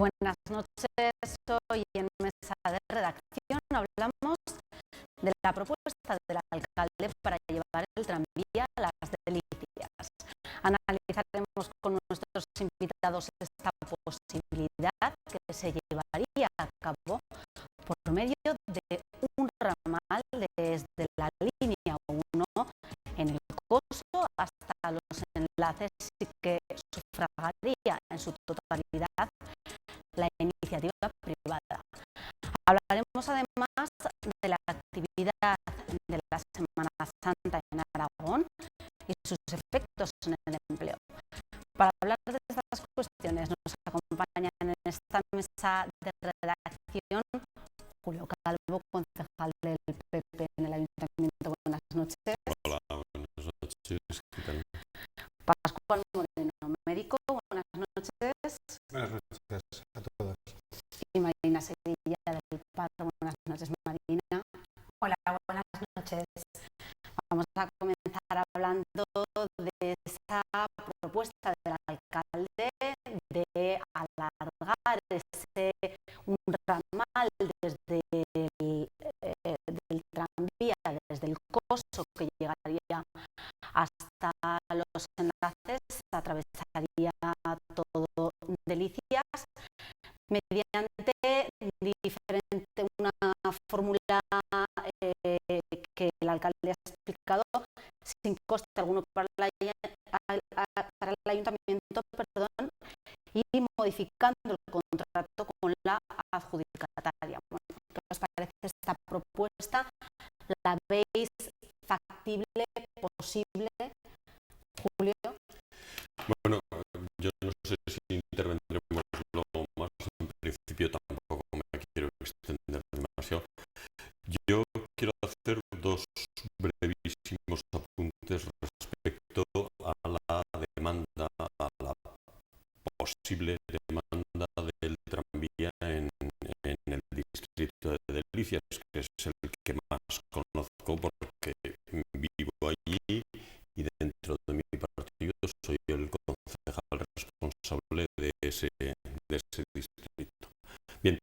Buenas noches. Hoy en Mesa de Redacción hablamos de la propuesta del alcalde para llevar el tranvía a las Delicias. Analizaremos con nuestros invitados esta posibilidad que se llevaría a cabo por medio de un ramal desde la línea 1 en el Coso hasta los enlaces y que sufragaría en su totalidad la iniciativa privada. Hablaremos además de la actividad de la Semana Santa en Aragón y sus efectos en el empleo. Para hablar de estas cuestiones nos acompañan en esta mesa de redacción Julio Calvo, concejal del PP en el Ayuntamiento. Buenas noches. Hola, buenas noches. ¿Qué tal? Pascual Moreno, médico. Buenas noches. Buenas noches a todos. Y Marina Sevilla del Parro. Buenas noches, Marina. Hola, buenas noches. Vamos a comenzar hablando de esa propuesta del alcalde de alargar un ramal desde del tranvía, desde el Coso, que llegaría hasta los enlaces, atravesaría todo Delicias, mediante una fórmula que el alcalde ha explicado sin coste alguno para el ayuntamiento, y modificando el contrato con la adjudicataria. Bueno, ¿qué os parece esta propuesta? ¿La veis factible, posible? Julio. Bueno, yo no sé si intervendremos lo más. En principio tampoco me quiero extender demasiado. Yo quiero hacer dos brevísimos apuntes respecto a la demanda, a la posible demanda del tranvía en el distrito de Delicias, que es el que más conozco porque vivo allí y dentro de mi partido soy el concejal responsable de ese distrito. Bien,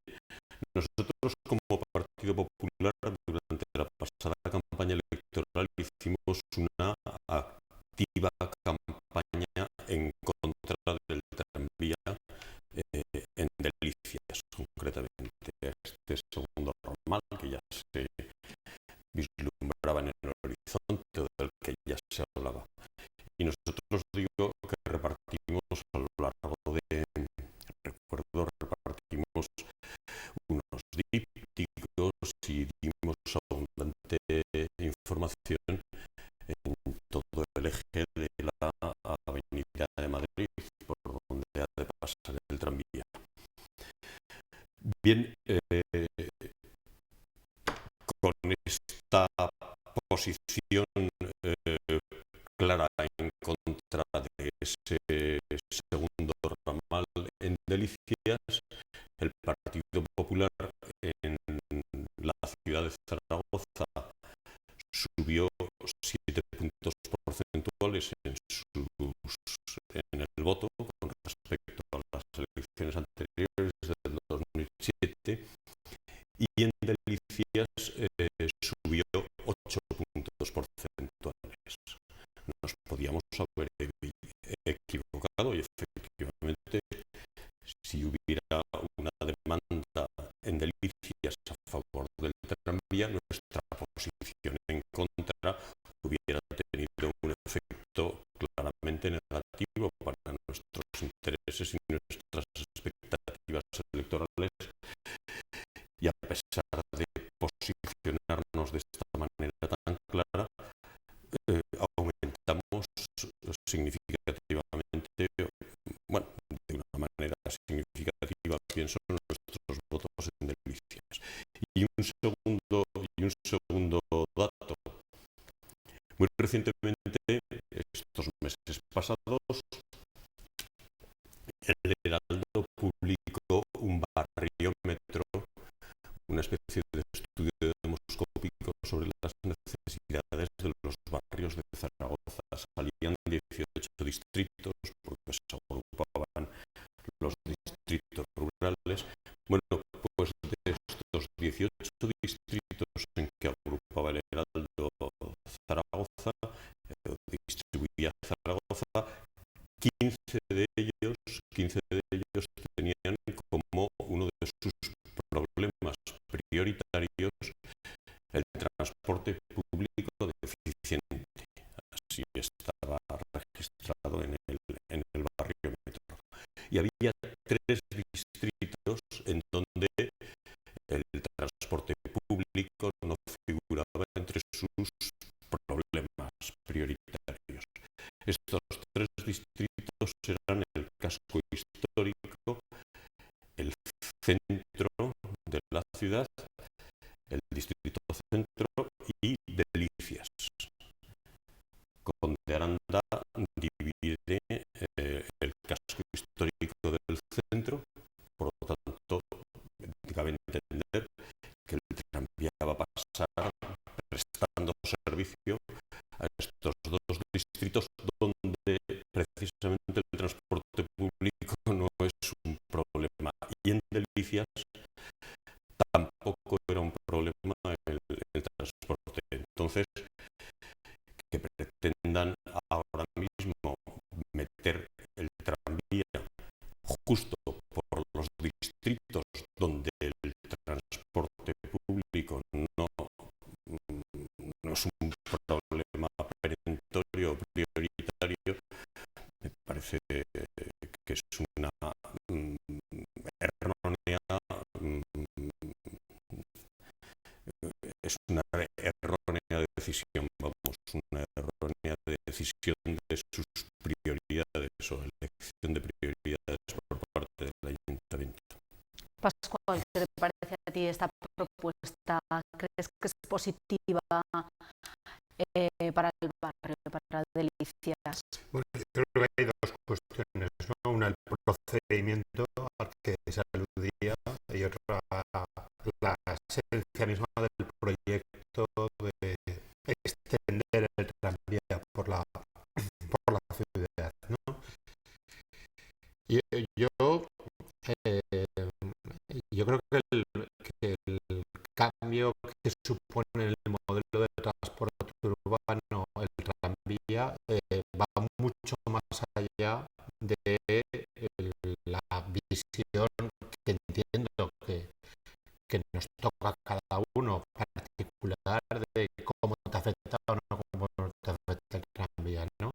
nosotros como Partido Popular durante la pasada campaña electoral hicimos una activa campaña en contra del tranvía en Delicias, concretamente este segundo ramal que ya se vislumbraba en el horizonte, del que ya se hablaba. Y nosotros digo que repartimos a lo largo repartimos unos dípticos y dimos abundante información en todo el eje de la avenida de Madrid, por donde ha de pasar el tranvía. Bien, con esta posición clara en contra de ese segundo ramal en Delicias, el Partido Popular en la ciudad de Zaragoza subió 7 puntos porcentuales en el voto con respecto a las elecciones anteriores del 2007, y en Delicias subió 8 puntos porcentuales. Nos podíamos haber equivocado y efectivamente, si hubiera una demanda en Delicias a favor del tranvía, nuestra posición en contra hubiera tenido un efecto claramente negativo para nuestros intereses y nuestras expectativas electorales, y a pesar de posicionarnos de esta manera tan clara, aumentamos significativamente, bueno, de una manera significativa, pienso, en nuestros votos en Delicias. Y un segundo dato. Muy recientemente, estos meses pasados, el Heraldo publicó un barriómetro, una especie de estudio demoscópico sobre las necesidades de los barrios de Zaragoza. Salían 18 distritos, porque se agrupaban los distritos rurales, en que agrupaba el Heraldo Zaragoza, distribuía Zaragoza. 15 de ellos tenían como uno de sus problemas prioritarios el transporte público deficiente. Así estaba registrado en el barrio Metro. Y había 3 distritos en donde el transporte público no figuraba entre sus problemas prioritarios. Estos 3 distritos eran el casco histórico, el centro de la ciudad, el distrito centro y Delicias. Conde Aranda divide el casco histórico del centro, por lo tanto, cabe entender que el tranvía va a pasar prestando servicio a estos 2 distritos donde precisamente el transporte público no es un problema. Y en Delicias tampoco era un problema el transporte. Entonces, que pretendan ahora mismo meter el tranvía justo por los distritos donde el transporte público no es un problema perentorio o prioritario, me parece que es una errónea decisión, una errónea decisión de sus prioridades o elección de prioridades por parte del ayuntamiento. Pascual, ¿qué te parece a ti esta propuesta? ¿Crees que es positiva para el barrio, para Delicias? Bueno, yo creo que hay 2 cuestiones, ¿no? Una, el procedimiento al que se aludía, y otra, la esencia misma del proyecto de extender el tranvía por la ciudad, ¿no? Y yo creo que el cambio que supone el modelo de transporte urbano, el tranvía, va mucho más allá de la visión que entiendo que nos toca a cada uno particular de cómo te afecta o no, cómo te afecta el tranvía, ¿no?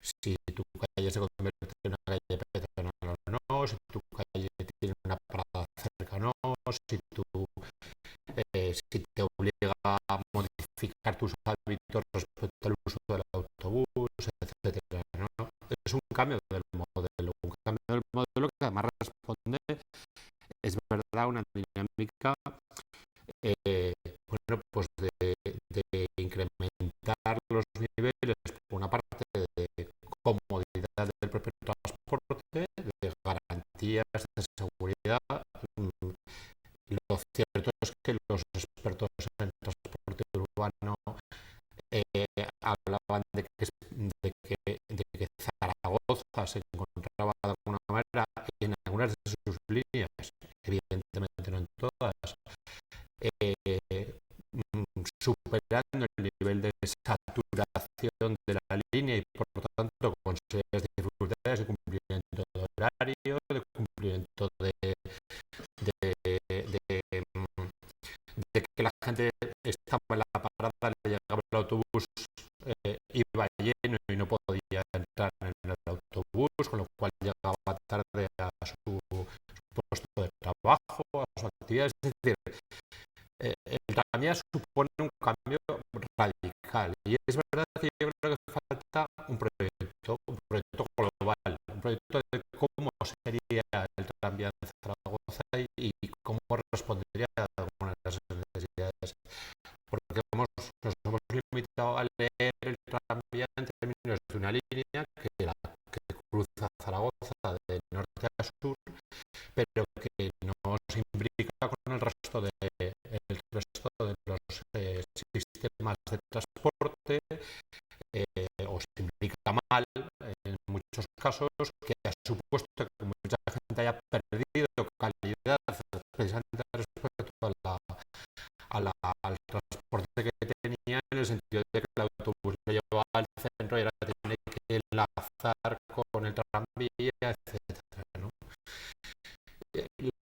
Si tu calle se convierte en una calle peatonal o no, si tu calle tiene una parada cerca o no, si te obliga a modificar tus hábitos respecto al uso del autobús, etcétera, ¿no? Es un cambio del modelo que además responde, es verdad, una dinámica bueno, pues de incrementar los niveles, por una parte de comodidad del propio transporte, de garantías de seguridad. Lo cierto es que los expertos en transporte urbano hablaban de que Zaragoza se encontraba de alguna manera en algunas de sus líneas, evidentemente no en todas, superando el nivel de saturación de la línea y por lo tanto con serias dificultades de cumplimiento de horario, de cumplimiento de que la gente estaba en la parada, le llegaba el autobús, iba lleno y no podía entrar en el autobús, con lo cual llegaba tarde a su puesto de trabajo, a su actividad. Es decir, el tranvía supone un cambio radical y es verdad que yo creo que falta un proyecto global, un proyecto de cómo sería el tranvía en Zaragoza y cómo respondería a algunas de las necesidades, porque nos hemos limitado a leer el tranvía en términos de una línea que cruza Zaragoza de norte a sur, pero que no se imbrica con el resto de los sistemas de transporte, o se implica mal en muchos casos, que ha supuesto que mucha gente haya perdido calidad precisamente respecto al transporte que tenía, en el sentido de que el autobús le llevaba al centro y ahora tiene que enlazar con el tranvía, etcétera, ¿no?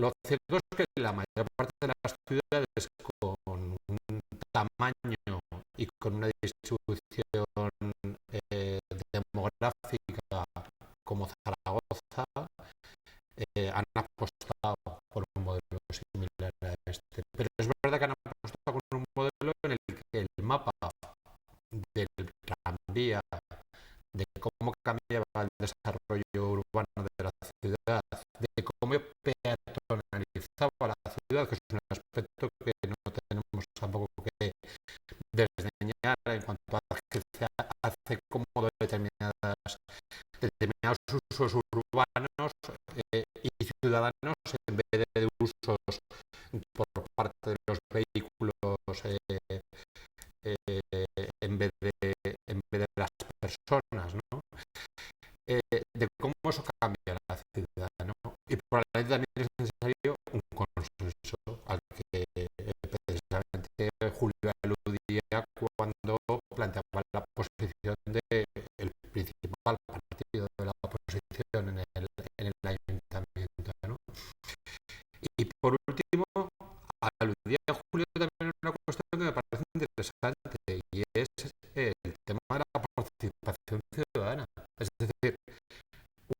Lo cierto es que la mayor parte de las ciudades con un tamaño y con una distribución demográfica como Zaragoza han apostado por un modelo similar a este. Pero es verdad que han apostado por un modelo en el que el mapa del tranvía, de cómo cambiaba el desarrollo urbano de la ciudad, de cómo peatonalizaba la ciudad, que es un aspecto que no tenemos tampoco que desdeñar en cuanto a que se hace cómodo determinados usos urbanos y ciudadanos en vez de usos por parte de los vehículos en vez de las personas, ¿no? De cómo eso cambia la ciudad, ¿no? Y probablemente también es necesario un consenso al que precisamente Julio aludía cuando planteaba la posición del principal partido de la oposición en el ayuntamiento, ¿no? Y por último, aludía Julio también a una cuestión que me parece interesante, y es el tema de la participación ciudadana. Es decir,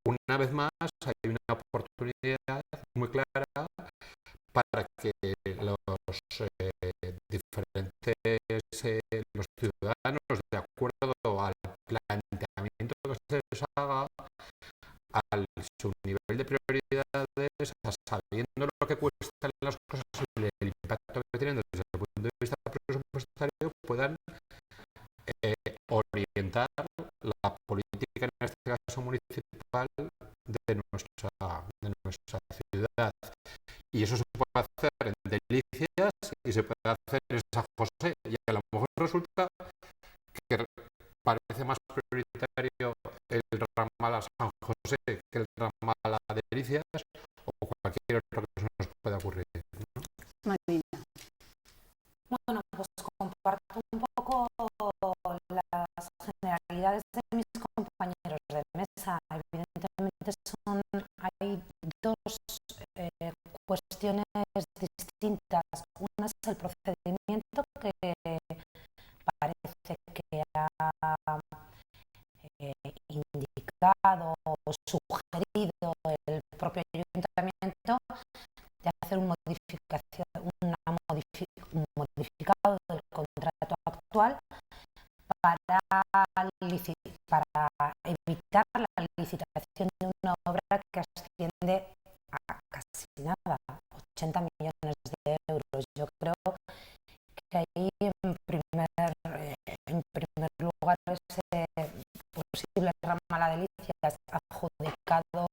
una vez más hay una oportunidad muy clara para que los los ciudadanos, de acuerdo al planteamiento que se les haga, al su nivel de prioridades, sabiendo lo que cuestan las cosas y el impacto que tienen desde el punto de vista presupuestario, puedan orientar la política, en este caso municipal, de nuestra ciudad. Y eso se puede hacer en Delicias y se puede hacer en San José. Y a lo mejor resulta que parece más prioritario el ramal a San José que el ramal a Delicias, o cualquier otro que se nos pueda ocurrir, ¿no? Marina. Bueno, pues comparto un poco las generalidades de mis compañeros de mesa. Evidentemente hay dos cuestiones distintas. Una es el procedimiento que parece que ha indicado o sugerido el propio ayuntamiento de hacer un modificado del contrato actual para evitar la licitación de una obra que asciende a casi nada, 80 millones de euros. Yo creo que ahí en primer lugar ese posible ramal a Delicias adjudicado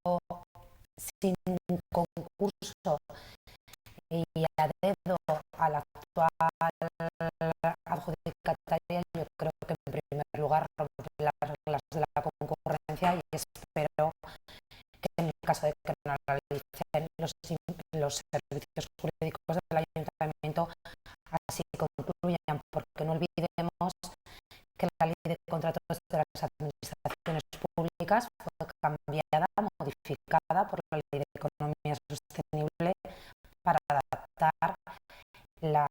sin un concurso y a dedo a la actual adjudicataria, yo creo que en primer lugar rompe las reglas de la concurrencia, y espero que en el caso de que no la realicen los servicios jurídicos del ayuntamiento así concluyan, porque no olvidemos que la ley de contratos de las administraciones públicas fue cambiada, modificada por la ley de economía sostenible para adaptar el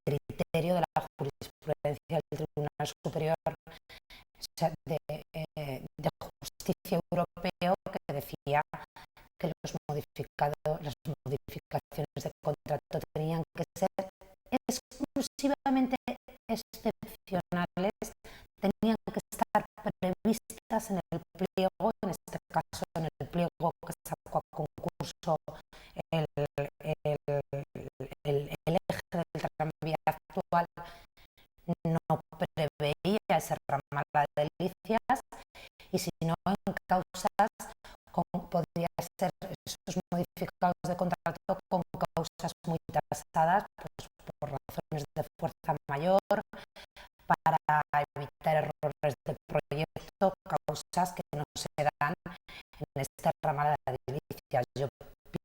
criterio de la jurisprudencia del Tribunal Superior de Justicia Europeo, que decía que las modificaciones de contrato tenían que ser exclusivamente excepcionales, tenían que estar previstas en el pliego, en este caso en el pliego que sacó a concurso el eje del tranvía actual, no preveía ese ramal a Delicias, y si no, en causas podría ser esos modificados de contrato con causas muy tasadas, pues por razones de fuerza mayor, para evitar errores de proyecto, causas que no se dan en este ramal de Delicias. Yo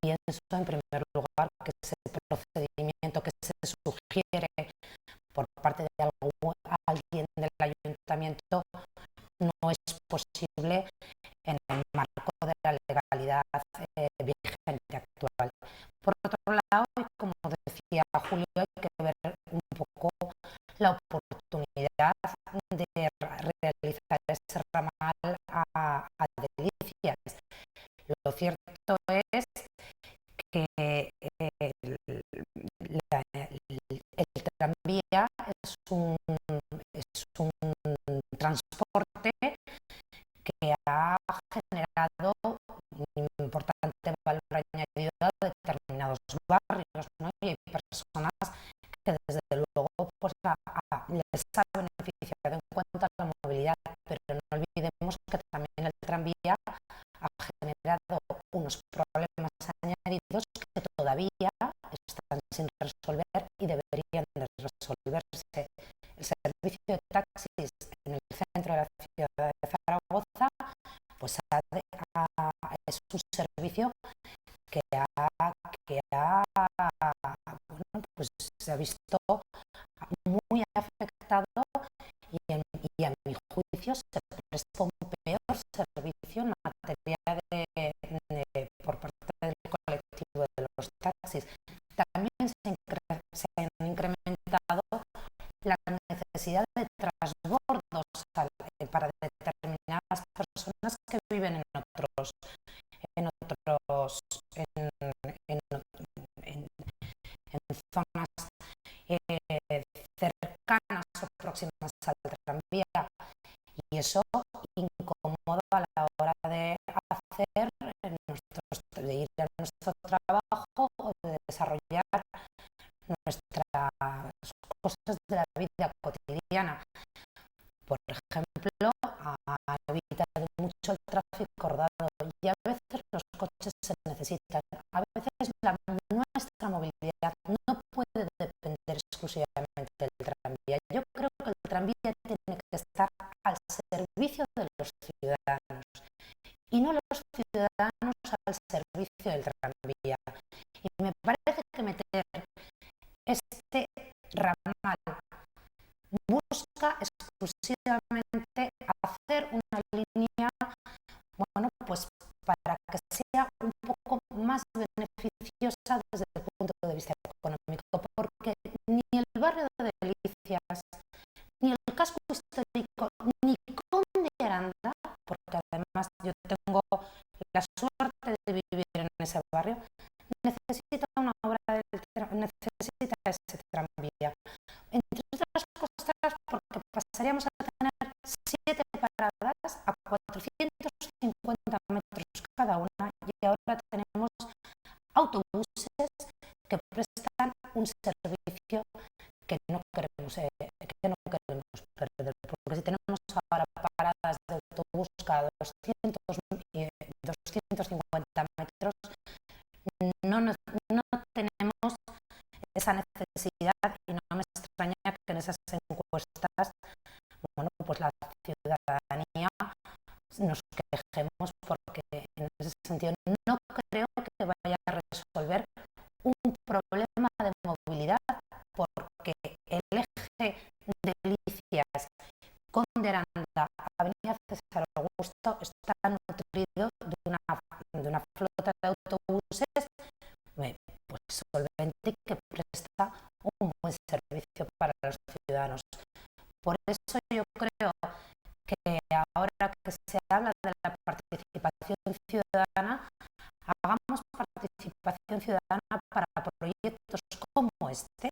pienso, en primer lugar, que ese procedimiento que se sugiere la oportunidad de realizar ese ramal a Delicias. Lo cierto es que el tranvía es un transporte que ha generado un importante valor añadido a determinados barrios, ¿no? Y hay personas que desde luego pues, les ha beneficiado en cuanto a la movilidad, pero no olvidemos que también el tranvía ha generado unos problemas añadidos que todavía están sin resolver y deberían de resolverse. El servicio de taxis en el centro de la ciudad de Zaragoza pues es un servicio que bueno, pues se ha visto muy afectado y a mi juicio se presta un peor servicio en materia por parte del colectivo de los taxis. También se han incrementado la necesidad de transbordos para determinadas personas que viven en zonas cercanas o próximas al tranvía, y eso incomoda a la hora de de ir a nuestro trabajo o de desarrollar nuestras cosas de la vida cotidiana. Por ejemplo, ha evitado mucho el tráfico rodado y a veces los coches se necesitan. A veces nuestra movilidad no puede depender exclusivamente del tranvía. Yo creo que el tranvía tiene que estar al servicio de los ciudadanos y no los ciudadanos al servicio del tranvía. Y me parece que meter este ramal busca exclusivamente hacer una línea, bueno, pues para que sea un poco más beneficiosa desde el punto de vista económico, porque ni el barrio de Delicias, ni el casco histórico, ni Conde de Aranda, porque además yo tengo la suerte de vivir en ese barrio, necesita una obra necesita ese tranvía. Entre otras cosas, porque pasaríamos a tener 7 paradas a 450 metros cada una, y ahora tenemos autobuses que prestan un servicio que no queremos perder, porque si tenemos ahora paradas de autobús cada 250 metros, no tenemos esa necesidad, y no me extraña que en esas encuestas, bueno, pues la ciudadanía nos quejemos, porque en ese sentido no creo que vaya a resolver un problema de movilidad, porque el eje de Delicias, Conde de Aranda, Avenida César Augusto está nutrido de una flota de autobuses pues solvente y que presta un buen servicio para los ciudadanos. Por eso yo creo que ahora que se habla de la participación ciudadana, hagamos participación ciudadana para proyectos como este,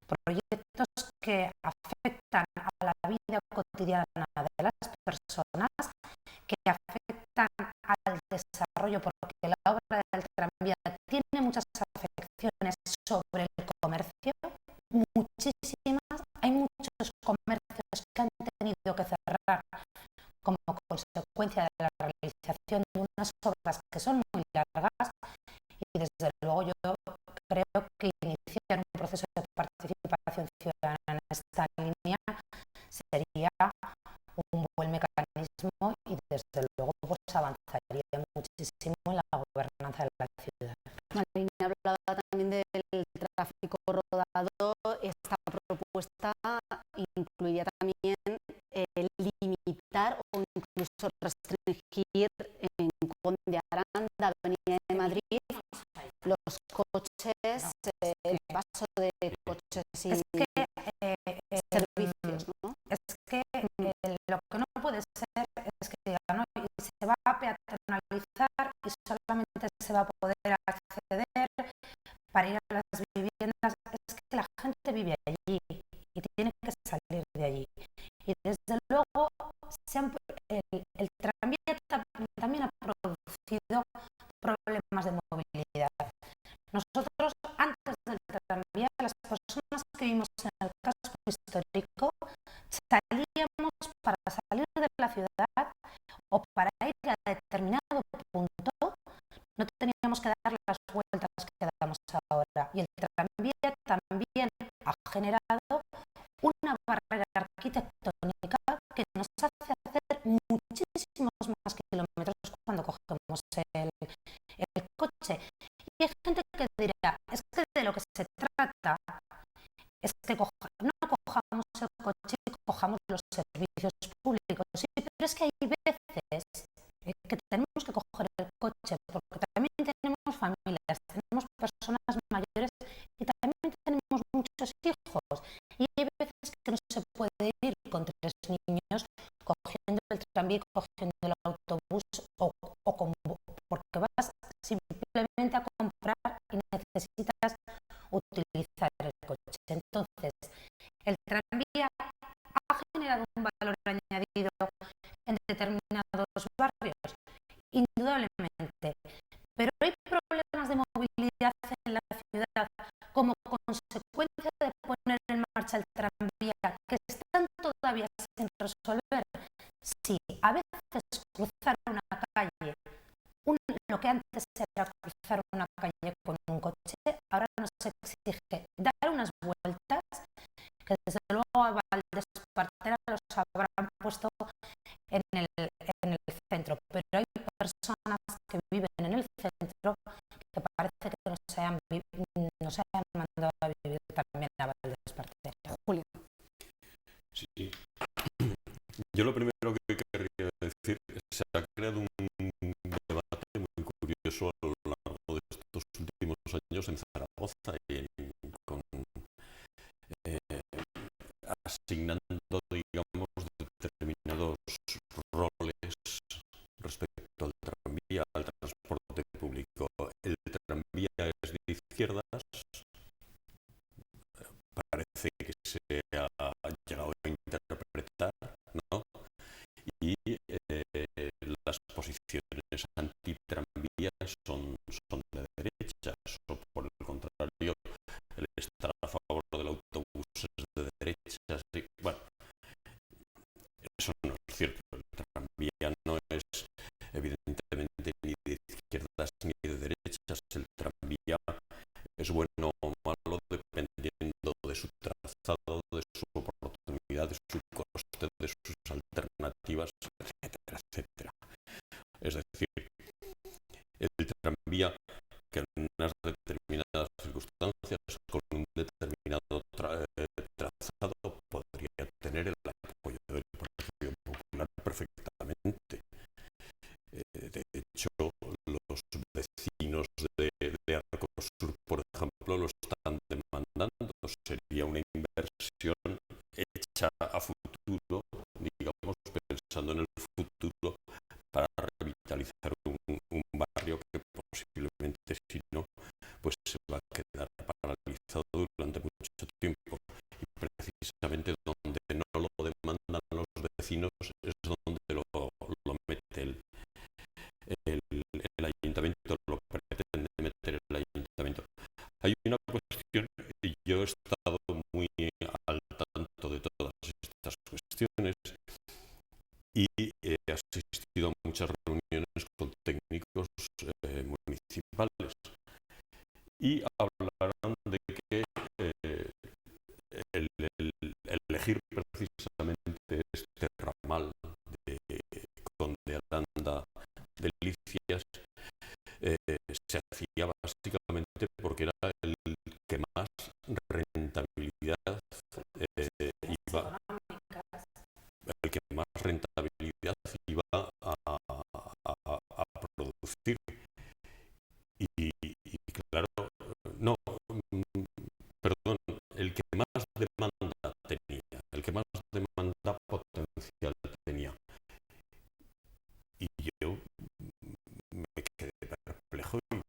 proyectos que afectan a la vida cotidiana de las personas, que afectan al desarrollo, porque la obra del tranvía tiene muchas afecciones sobre el comercio, muchísimas. Hay muchos comercios que han tenido que cerrar como consecuencia de la realización de unas obras que son muy largas, y desde luego yo creo que iniciar un proceso de participación ciudadana en esta línea sería un buen mecanismo, y desde luego pues avanzaría muchísimo en la gobernanza de la ciudad. Marina hablaba también del tráfico rodado. Esta propuesta incluía también limitar o incluso restringir en Conde de Aranda, Avenida de Madrid, los coches, el paso de coches. Es que se va a poder acceder para ir a las viviendas. Es que la gente vive allí y tiene que salir de allí. Y desde luego el tranvía también ha producido problemas de movilidad. Nosotros, antes del tranvía, las personas que vivimos en el casco histórico, salíamos para salir de la ciudad o para ir a determinado punto, no teníamos que dar las vueltas que damos ahora. Y el tranvía también ha generado una barrera arquitectónica que nos hace hacer muchísimos más kilómetros cuando cogemos el coche. Y hay gente que dirá, es que de lo que se trata es que no cojamos el coche, cojamos los servicios públicos. Sí, pero es que hay veces que tenemos que coger el coche porque también tenemos familias, tenemos personas mayores y también tenemos muchos hijos. Y hay veces que no se puede ir con 3 niños cogiendo el tranvía, cogiendo el autobús porque vas simplemente a comprar y necesitas utilizar el coche. Entonces, el tranvía ha generado un valor añadido en determinados barrios, indudablemente, pero hay problemas de movilidad en la ciudad como consecuencia de poner en marcha el tranvía que están todavía sin resolver. Sí, a veces cruzar una calle, lo que antes era cruzar una calle con un coche, ahora nos exige dar unas vueltas que desde luego a Valdespartera los habrán puesto en el centro, pero hay personas que viven en el centro que parece que no se hayan mandado a vivir también a Valdespartera. Julio. Sí. Yo lo primero que querría decir es que se ha creado un debate muy curioso a lo largo de estos últimos años en Zaragoza asignando, digamos, determinados roles respecto al tranvía, al transporte público. El tranvía es de izquierdas, parece que se ha llegado a interpretar, ¿no? Y las posiciones antitranvías son de derechas, o por el contrario, el estar a favor del autobús es de derechas. Bueno, eso no es cierto. El tranvía no es evidentemente ni de izquierdas ni de derechas. El tranvía es bueno o malo dependiendo de su trazado, de su oportunidad, de su coste, de sus alternativas, etcétera, etcétera. Es decir, el tranvía que en unas determinadas circunstancias con un determinado trazado podría tener el apoyo del Partido Popular perfectamente. De hecho, los vecinos de Arcosur, por ejemplo, lo están demandando. Sería una inversión hecha a futuro, digamos, pensando en el futuro para revitalizar un barrio que posiblemente, si no, pues se va a quedar paralizado durante mucho tiempo. Y precisamente donde no lo demandan los vecinos es donde lo mete el ayuntamiento, lo pretende meter el ayuntamiento. Hay una cuestión, y yo he estado muy al tanto de todas estas cuestiones y he asistido a muchas reuniones con técnicos municipales y hablarán de que el elegir precisamente este ramal de Conde Aranda de Licias se hacía básicamente porque era el que más rentabilidad iba, el que más rentabilidad iba a producir. Y claro, no, perdón, el que más demanda tenía, el que más demanda potencial tenía. Y yo me quedé perplejo y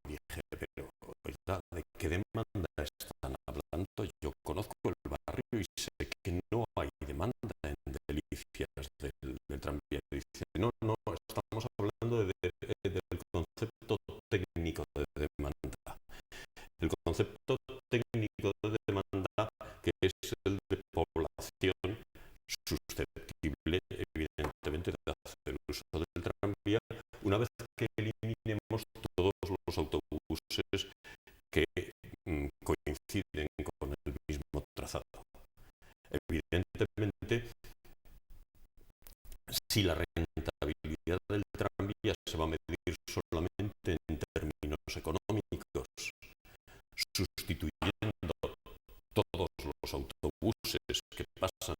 dice que no hay demanda en Delicias del tranvía. Dice, no, estamos hablando del concepto técnico de demanda. El concepto técnico de demanda, que es el de población susceptible, evidentemente, de hacer uso del tranvía, una vez que eliminemos todos los autobuses que coinciden con el mismo trazado. Evidentemente, si la rentabilidad del tranvía se va a medir solamente en términos económicos, sustituyendo todos los autobuses que pasan,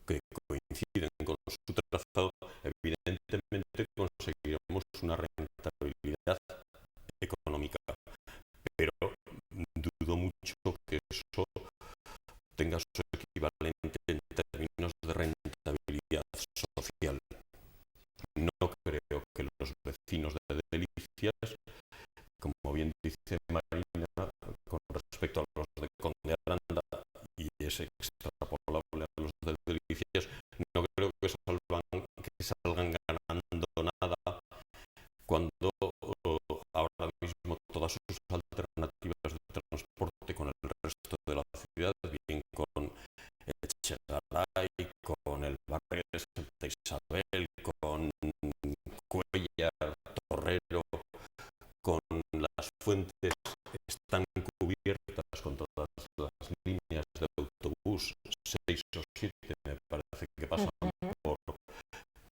que coinciden con su trazado, evidentemente conseguiremos una rentabilidad económica, pero dudo mucho que eso tenga su equivalente en términos de rentabilidad social. No creo que los vecinos de Delicias, como bien dice Marina, con respecto a los de Conde Aranda, y es extrapolable a los de Delicias, no creo que salgan ganando nada cuando ahora mismo todas sus alternativas de transporte con el resto de la ciudad, bien con Echegaray, con el barrio de Santa Isabel, con Cuéllar, Torrero, con Las Fuentes, están cubiertas con todas las líneas de autobús, 6 o 7 me parece que pasan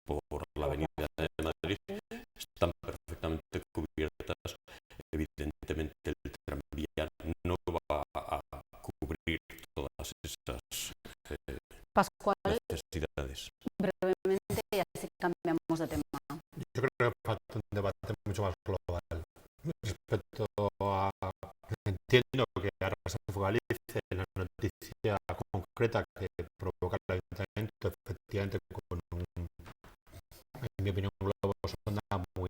por la avenida de Madrid, están perfectamente cubiertas. Evidentemente el tranvía no va a cubrir todas esas Pascual, necesidades. brevemente, y así cambiamos de tema. Yo creo que falta un debate mucho más global respecto a... Entiendo que ahora se focalice en la noticia concreta que provoca el ayuntamiento, efectivamente, con un, en mi opinión, un globo sonda muy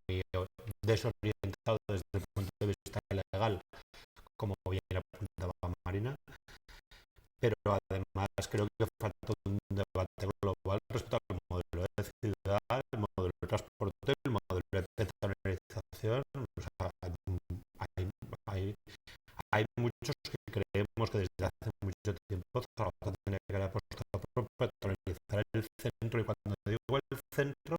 desorientado desde el punto de vista legal, como bien apuntaba Marina, pero además creo que falta un debate global respecto al modelo de ciudad, el modelo de transporte, el modelo de peatonalización. O sea, hay muchos que creemos que desde hace mucho tiempo Zaragoza tiene que haber apostado por peatonalizar el centro, y cuando digo el centro,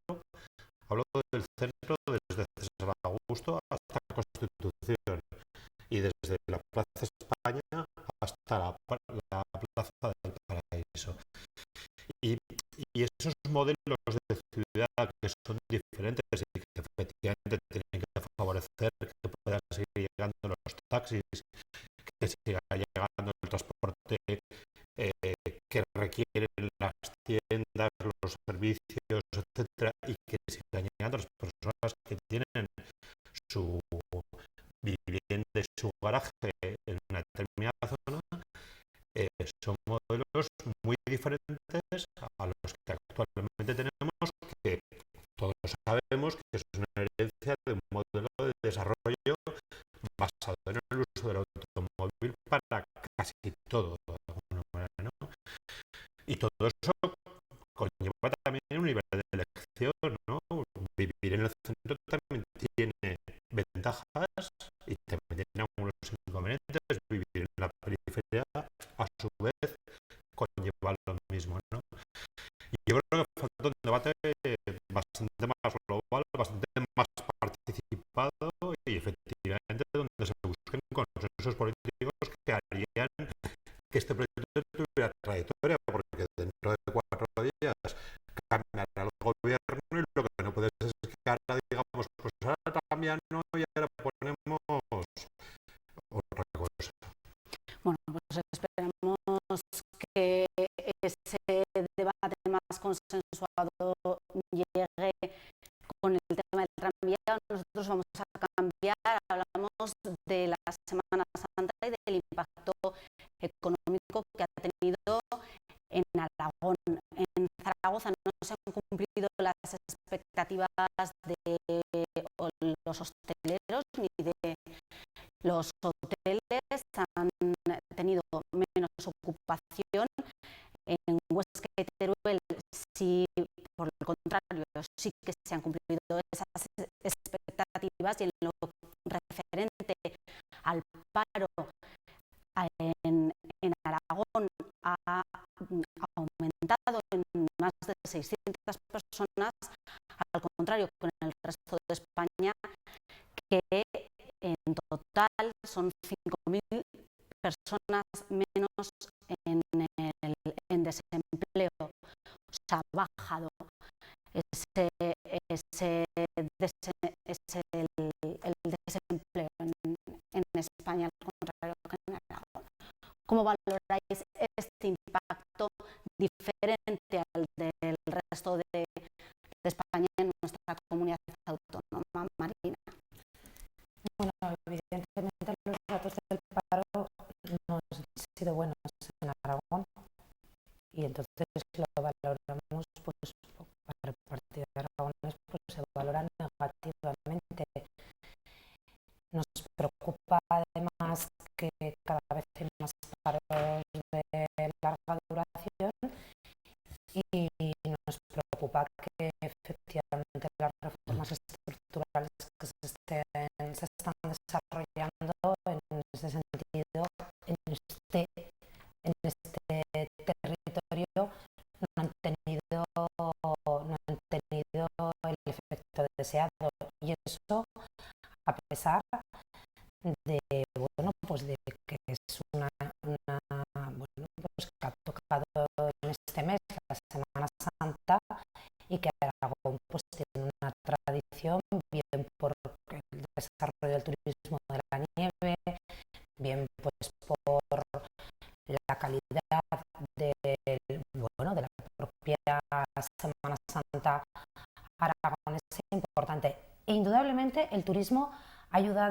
hablo del centro desde César Augusto hasta la Constitución, y desde la Plaza España hasta la Plaza del Paraíso. Y esos modelos de ciudad que son diferentes y que efectivamente tienen que favorecer que puedan seguir llegando los taxis, que siga llegando el transporte que requieren las tiendas, los servicios, etcétera, y que sigan llegando las personas que tienen su vivienda y su garaje en una determinada zona, son modelos muy diferentes a los que actualmente tenemos, que todos sabemos que es una herencia de un modelo de desarrollo basado en el uso del automóvil para casi todo, de alguna manera, ¿no? Y todo eso conlleva también un nivel de elección, ¿no? Vivir en el centro también tiene ventajas y también tiene algunos inconvenientes. Vivir en la periferia, a su vez, conlleva lo mismo, ¿no? Y yo creo que falta un debate bastante más global, bastante más participado, y efectivamente donde se busquen consensos políticos que harían que este proyecto tuviera trayectoria, porque dentro de 4 días cambiará el gobierno y lo que no puede ser es que ahora digamos, pues ahora cambiamos y ahora ponemos otra cosa. Bueno, pues esperamos que ese debate más consensuado llegue con el tema del tranvía. Nosotros vamos a cambiar, hablamos de la Semana Santa y del impacto económico que ha tenido en Aragón. En Zaragoza no se han cumplido las expectativas de los hosteleros ni de los hoteles, han tenido menos ocupación. en Huesca y Teruel, sí, por el contrario, sí que se han cumplido esas expectativas, y en lo referente al paro en Aragón ha aumentado en más de 600 personas, al contrario que en el resto de España, que en total son 5.000 personas menos en desempleo. O sea, ha bajado el desempleo en España, al contrario que en Aragón. ¿Cómo valoráis este impacto diferente al del resto de España en nuestra comunidad autónoma, Marina? Bueno, evidentemente los datos del paro no han sido buenos en Aragón, y entonces lo valoramos, pues para el partido de Aragones, pues se valoran negativamente. Nos preocupa además que cada vez hay más paros de larga duración, y nos preocupa que efectivamente las reformas estructurales que se están desarrollando en ese sentido, en este territorio, no han tenido el efecto deseado, y eso a pesar de, bueno, pues de que es bueno, pues que ha tocado en este mes, la Semana Santa, y que Aragón pues tiene una tradición, bien por el desarrollo del turismo de la nieve, bien pues por la calidad de la propia Semana Santa aragonesa importante. E indudablemente el turismo ha ayudado